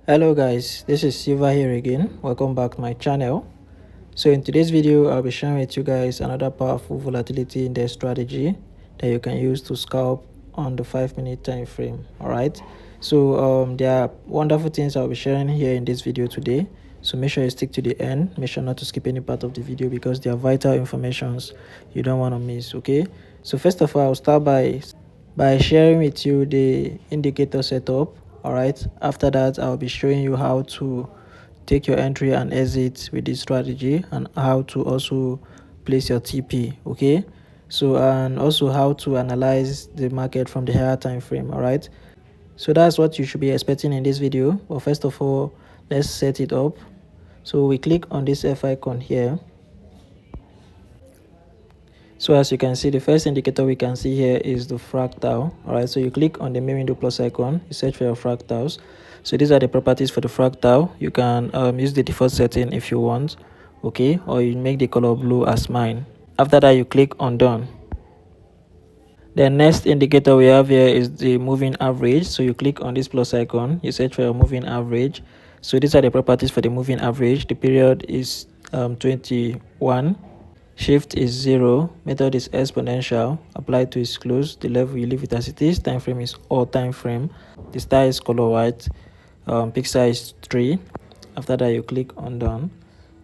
Hello guys, this is Silva here again. Welcome back to my channel. So in today's video, I'll be sharing with you guys another powerful volatility index strategy that you can use to scalp on the 5-minute time frame. All right. So there are wonderful things I'll be sharing here in this video today. So make sure you stick to the end. Make sure not to skip any part of the video because they are vital informations you don't want to miss. Okay. So first of all, I'll start by sharing with you the indicator setup. All right, after that I'll be showing you how to take your entry and exit with this strategy and how to also place your TP. Okay, so and also how to analyze the market from the higher time frame. All right, so that's what you should be expecting in this video. But first of all, let's set it up. So we click on this F icon here. So as you can see, the first indicator we can see here is the fractal. All right, so you click on the main window plus icon, you search for your fractals. So these are the properties for the fractal. You can use the default setting if you want, okay, or you make the color blue as mine. After that, you click on done. The next indicator we have here is the moving average. So you click on this plus icon, you search for your moving average. So these are the properties for the moving average. The period is 21. Shift is 0, method is exponential, apply to is close, the level you leave it as it is, time frame is all time frame, the star is color white, pixel is 3. After that, you click on done.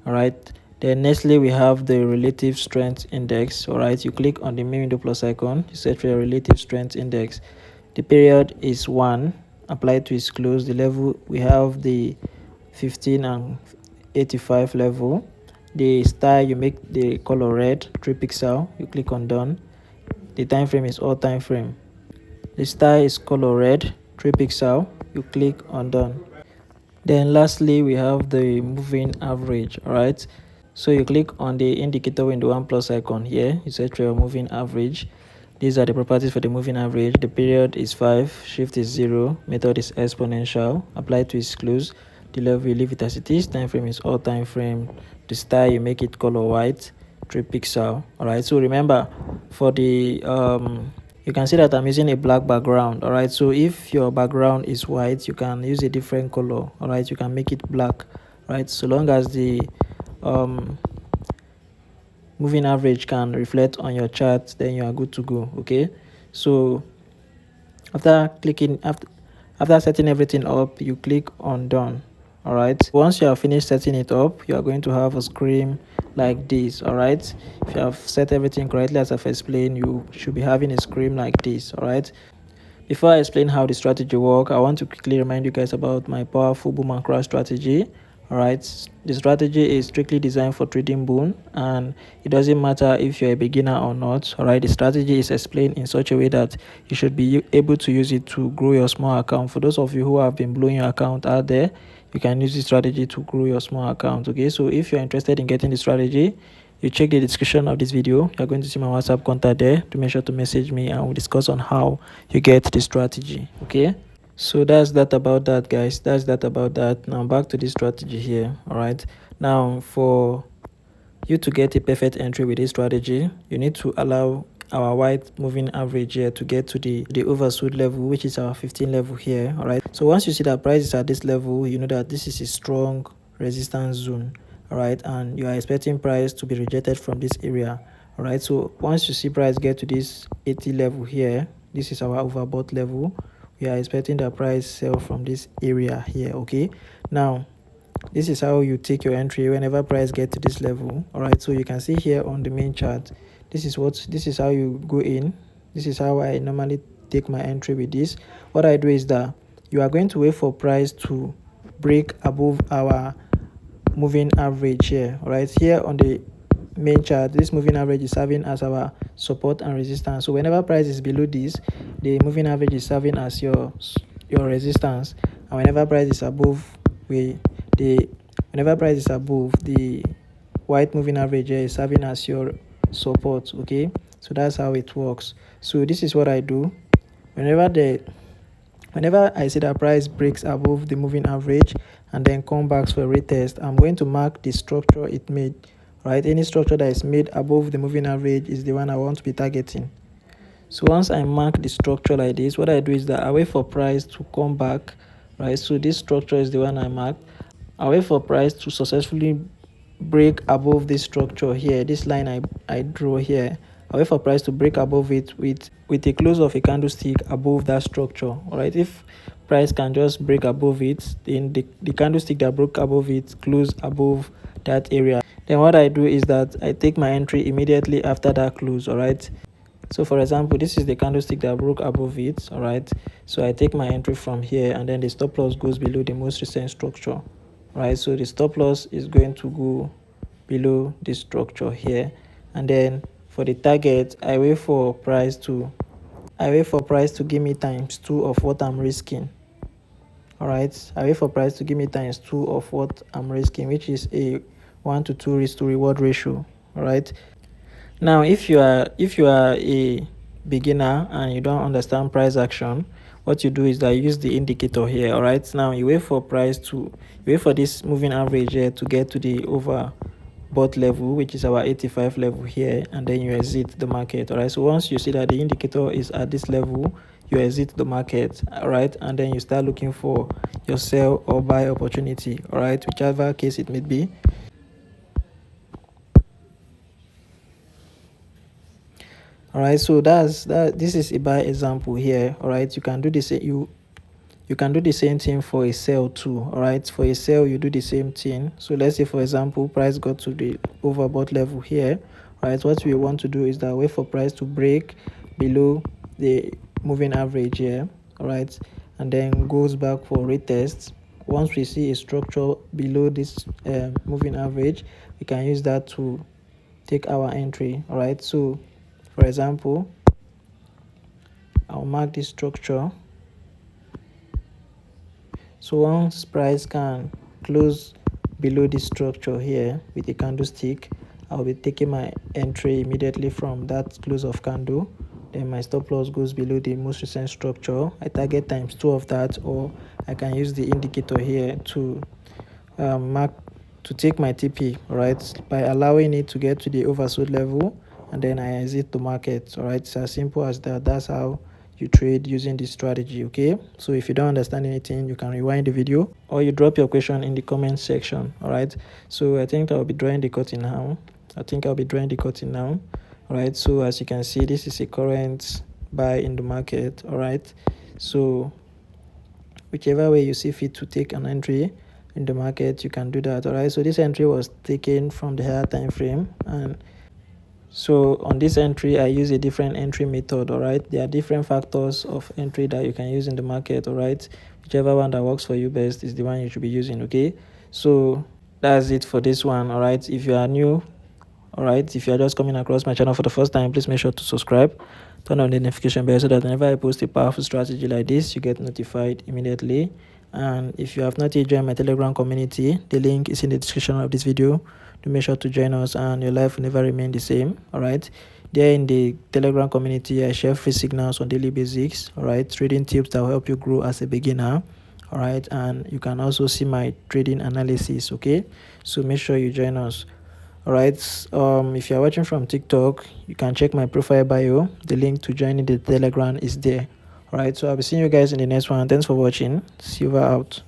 All right, then nextly we have the relative strength index. All right, you click on the main window plus icon, you search for your relative strength index. The period is 1, apply to is close, the level we have the 15 and 85 level. The style, you make the color red, 3 pixel, you click on done. The time frame is all time frame. The style is color red, 3 pixel, you click on done. Then lastly we have the moving average. All right, so you click on the indicator window 1 plus icon here, you search for your moving average. These are the properties for the moving average. The period is 5, shift is 0, method is exponential, apply to is close, the level you leave it as it is, time frame is all time frame. The style, you make it color white, 3 pixel. All right, so remember for the you can see that I'm using a black background. All right, so if your background is white, you can use a different color. All right, you can make it black, right, so long as the moving average can reflect on your chart, then you are good to go. Okay, so after setting everything up, you click on done. All right, once you have finished setting it up, you are going to have a screen like this. All right, if you have set everything correctly as I've explained, you should be having a screen like this. All right, before I explain how the strategy works, I want to quickly remind you guys about my powerful boom and crash strategy. All right, the strategy is strictly designed for trading boom, and it doesn't matter if you're a beginner or not. All right, the strategy is explained in such a way that you should be able to use it to grow your small account. For those of you who have been blowing your account out there, you can use this strategy to grow your small account. Okay, so if you're interested in getting the strategy, you check the description of this video. You're going to see my WhatsApp contact there. To make sure to message me and we'll discuss on how you get the strategy. Okay, so that's that about that, guys. That's that about that. Now back to the strategy here. All right, now for you to get a perfect entry with this strategy, you need to allow our white moving average here to get to the oversold level, which is our 15 level here. All right, so once you see that price is at this level, you know that this is a strong resistance zone. All right, and you are expecting price to be rejected from this area. All right, so once you see price get to this 80 level here, this is our overbought level. We are expecting the price sell from this area here. Okay, now this is how you take your entry whenever price get to this level. All right, so you can see here on the main chart, this is how you go in. This is how I normally take my entry with this. What I do is that you are going to wait for price to break above our moving average here. All right, here on the main chart, this moving average is serving as our support and resistance. So whenever price is below this, the moving average is serving as your resistance, and whenever price is above whenever price is above, the white moving average here is serving as your support. Okay, so that's how it works. So this is what I do whenever I see that price breaks above the moving average and then come back for a retest. I'm going to mark the structure it made. Right, any structure that is made above the moving average is the one I want to be targeting. So once I mark the structure like this, what I do is that I wait for price to come back right? So this structure is the one I marked. I wait for price to successfully break above this structure here, this line I draw here. I wait for price to break above it with a close of a candlestick above that structure. All right, if price can just break above it, then the candlestick that broke above it close above that area, then what I do is that I take my entry immediately after that close. All right, so for example, this is the candlestick that broke above it. All right, so I take my entry from here, and then the stop loss goes below the most recent structure. Right, so the stop loss is going to go below this structure here, and then for the target, I wait for price to give me times 2 of what I'm risking. All right, I wait for price to give me times 2 of what I'm risking, which is a 1 to 2 risk to reward ratio. All right, now if you are a beginner and you don't understand price action, what you do is that you use the indicator here. All right, now you wait for this moving average here to get to the overbought level, which is our 85 level here, and then you exit the market. All right, so once you see that the indicator is at this level, you exit the market. All right, and then you start looking for your sell or buy opportunity. All right, whichever case it may be. All right, so that's that. This is a buy example here. All right, you can do this. You can do the same thing for a sell too. All right, for a sell you do the same thing. So let's say, for example, price got to the overbought level here. All right, what we want to do is that wait for price to break below the moving average here. All right, and then goes back for retest. Once we see a structure below this moving average, we can use that to take our entry. All right, so for example, I'll mark this structure. So once price can close below this structure here with a candlestick, I'll be taking my entry immediately from that close of candle. Then my stop loss goes below the most recent structure. I target times 2 of that, or I can use the indicator here to mark to take my TP, right, by allowing it to get to the oversold level, and then I exit the market. All right, it's as simple as that. That's how you trade using this strategy. Okay, so if you don't understand anything, you can rewind the video or you drop your question in the comment section. All right, so I think I'll be drawing the curtain now. All right, so as you can see, this is a current buy in the market. All right, so whichever way you see fit to take an entry in the market, you can do that. All right, so this entry was taken from the higher time frame, and so on this entry I use a different entry method. All right, there are different factors of entry that you can use in the market. All right, whichever one that works for you best is the one you should be using. Okay, so that's it for this one. All right, if you are new, all right, if you are just coming across my channel for the first time, please make sure to subscribe, turn on the notification bell so that whenever I post a powerful strategy like this, you get notified immediately. And if you have not yet joined my Telegram community, the link is in the description of this video. Do make sure to join us and your life will never remain the same. All right, there in the Telegram community I share free signals on daily basis. All right, trading tips that will help you grow as a beginner. All right, and you can also see my trading analysis. Okay, so make sure you join us. All right, if you're watching from TikTok, you can check my profile bio. The link to joining the Telegram is there. All right, so I'll be seeing you guys in the next one. Thanks for watching. Silver out.